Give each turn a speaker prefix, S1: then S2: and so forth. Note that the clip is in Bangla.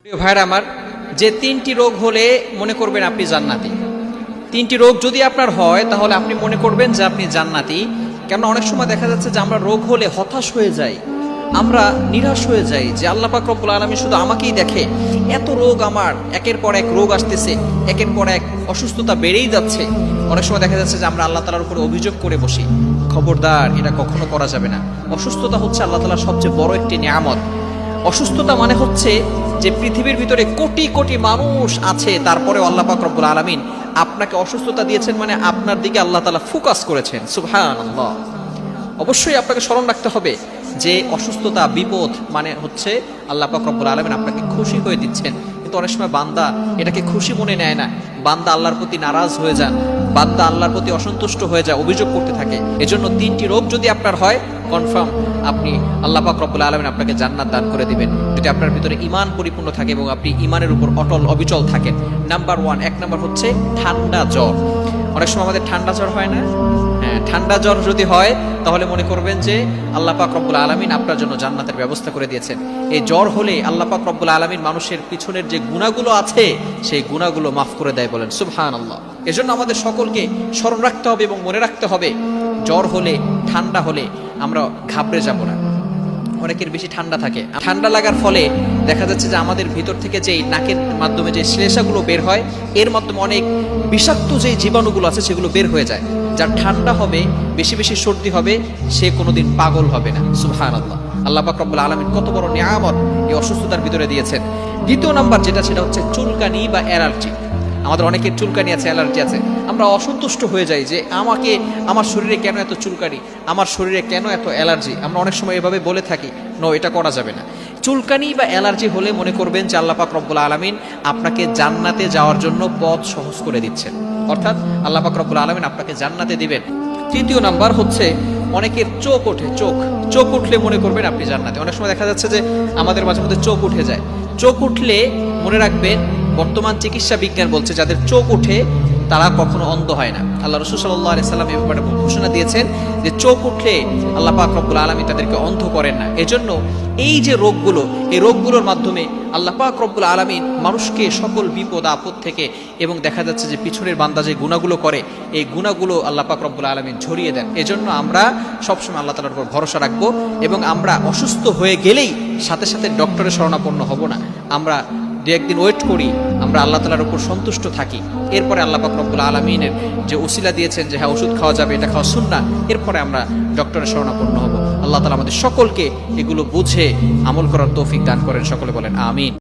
S1: প্রিয় ভাইরা আমার, যে তিনটি রোগ হলে মনে করবেন আপনি জান্নাতি। তিনটি রোগ যদি আপনার হয় তাহলে আপনি মনে করবেন যে আপনি জান্নাতি। কেননা অনেক সময় দেখা যাচ্ছে যে আমরা রোগ হলে হতাশ হয়ে যাই, আমরা নিরাশ হয়ে যাই যে আল্লাহ পাক রব্বুল আলামিন শুধু আমাকেই দেখে, এত রোগ আমার, একের পর এক রোগ আসতেছে, একের পর এক অসুস্থতা বেড়েই যাচ্ছে। অনেক সময় দেখা যাচ্ছে যে আমরা আল্লাহ তাআলার উপরে অভিযোগ করে বসি। খবরদার, এটা কখনো করা যাবে না। অসুস্থতা হচ্ছে আল্লাহ তাআলার সবচেয়ে বড় একটি নিয়ামত। অসুস্থতা মানে হচ্ছে যে পৃথিবীর ভিতরে কোটি কোটি মানুষ আছে, তারপরে আল্লাহ পাক রব্বুল আলামিন আপনাকে অসুস্থতা দিয়েছেন, মানে আপনার দিকে আল্লাহ তাআলা ফোকাস করেছেন। সুবহানাল্লাহ। অবশ্যই আপনাকে স্মরণ রাখতে হবে যে অসুস্থতা, বিপদ মানে হচ্ছে আল্লাহ পাক রব্বুল আলামিন আপনাকে খুশি হয়ে দিচ্ছেন। কিন্তু অনেক সময় বান্দা এটাকে খুশি মনে নেয় না, বান্দা আল্লাহর প্রতি নারাজ হয়ে যান, বান্দা আল্লাহর প্রতি অসন্তুষ্ট হয়ে যায়, অভিযোগ করতে থাকে। এজন্য তিনটি রোগ যদি আপনার হয়, কনফার্ম আপনি আল্লাহ পাক রব্বুল আলামিন আপনাকে জান্নাত দান করে দিবেন, যদি আপনার ভিতরে ঈমান পরিপূর্ণ থাকে এবং আপনি ঈমানের উপর অটল অবিচল থাকেন। নাম্বার 1, এক নাম্বার হচ্ছে ঠান্ডা জ্বর। অনেক সময় আমাদের ঠান্ডা জ্বর হয় না? হ্যাঁ, ঠান্ডা জ্বর যদি হয় তাহলে মনে করবেন যে আল্লাহ পাক রব্বুল আলামিন আপনার জন্য জান্নাতের ব্যবস্থা করে দিয়েছেন। এই জ্বর হলে আল্লাহ পাক রব্বুল আলামিন মানুষের পিছনের যে গুনাহগুলো আছে সেই গুনাহগুলো মাফ করে দেয়, বলেন সুবহানাল্লাহ। এজন্য আমাদের সকলকে স্মরণ রাখতে হবে এবং মনে রাখতে হবে, জ্বর হলে, ঠান্ডা হলে আমরা ঘাবড়ে যাব না। অনেকের বেশি ঠান্ডা থাকে, ঠান্ডা লাগার ফলে দেখা যাচ্ছে যে আমাদের ভিতর থেকে যেই নাকের মাধ্যমে যে শ্লেষাগুলো বের হয়, এর মাধ্যমে অনেক বিষাক্ত যে জীবাণুগুলো আছে সেগুলো বের হয়ে যায়। যার ঠান্ডা হবে, বেশি বেশি সর্দি হবে, সে কোনোদিন পাগল হবে না। সুবহানাল্লাহ। আল্লাহ পাক রব্বুল আলামিন কত বড় নিয়ামত এই অসুস্থতার ভিতরে দিয়েছেন। দ্বিতীয় নাম্বার যেটা, সেটা হচ্ছে চুলকানি বা অ্যালার্জি। আমাদের অনেকের চুলকানি আছে, অ্যালার্জি আছে। আমরা অসন্তুষ্ট হয়ে যাই যে আমার শরীরে কেন এত চুলকানি, আমার শরীরে কেন এত অ্যালার্জি। আমরা অনেক সময় এভাবে বলে থাকি, নো, এটা করা যাবে না। চুলকানি বা অ্যালার্জি হলে মনে করবেন যে আল্লাহ পাক রব্বুল আলামিন আপনাকে জান্নাতে যাওয়ার জন্য পথ সহজ করে দিচ্ছেন, অর্থাৎ আল্লাহ পাক রব্বুল আলামিন আপনাকে জান্নাতে দিবেন। তৃতীয় নাম্বার হচ্ছে অনেকের চোখ ওঠে। চোখ উঠলে মনে করবেন আপনি জান্নাতে। অনেক সময় দেখা যাচ্ছে যে আমাদের মাঝে মধ্যে চোখ উঠে যায়। চোখ উঠলে মনে রাখবেন, বর্তমান চিকিৎসা বিজ্ঞান বলছে যাদের চোখ উঠে তারা কখনো অন্ধ হয় না। আল্লাহ রাসূল সাল্লাল্লাহু আলাইহি সাল্লাম এই ব্যাপারে ঘোষণা দিয়েছেন যে চোখ উঠলে আল্লাহ পাক রব্বুল আলামিন তাদেরকে অন্ধ করেন না। এজন্য এই যে রোগগুলো, এই রোগগুলোর মাধ্যমে আল্লাহ পাক রব্বুল আলামিন মানুষকে সকল বিপদ আপদ থেকে, এবং দেখা যাচ্ছে যে পিছনের বান্দা যে গুনাহগুলো করে, এই গুনাহগুলো আল্লাহ পাক রব্বুল আলামিন ঝরিয়ে দেন। এজন্য আমরা সবসময় আল্লাহ তাআলার উপর ভরসা রাখবো এবং আমরা অসুস্থ হয়ে গেলেই সাথে সাথে ডক্টরের শরণাপন্ন হব না। আমরা দু একদিন ওয়েট করি, আমরা আল্লাহ তাআলার উপর সন্তুষ্ট থাকি, এরপরে আল্লাহ পাক রব্বুল আলামিনের যে ওসিলা দিয়েছেন যে হ্যাঁ ওষুধ খাওয়া যাবে, এটা খাওয়া সুন্নাহ, এরপরে আমরা ডক্টরের শরণাপন্ন হব। আল্লাহ তাআলা আমাদের সকলকে এগুলো বুঝে আমল করার তৌফিক দান করেন। সকলে বলেন আমিন।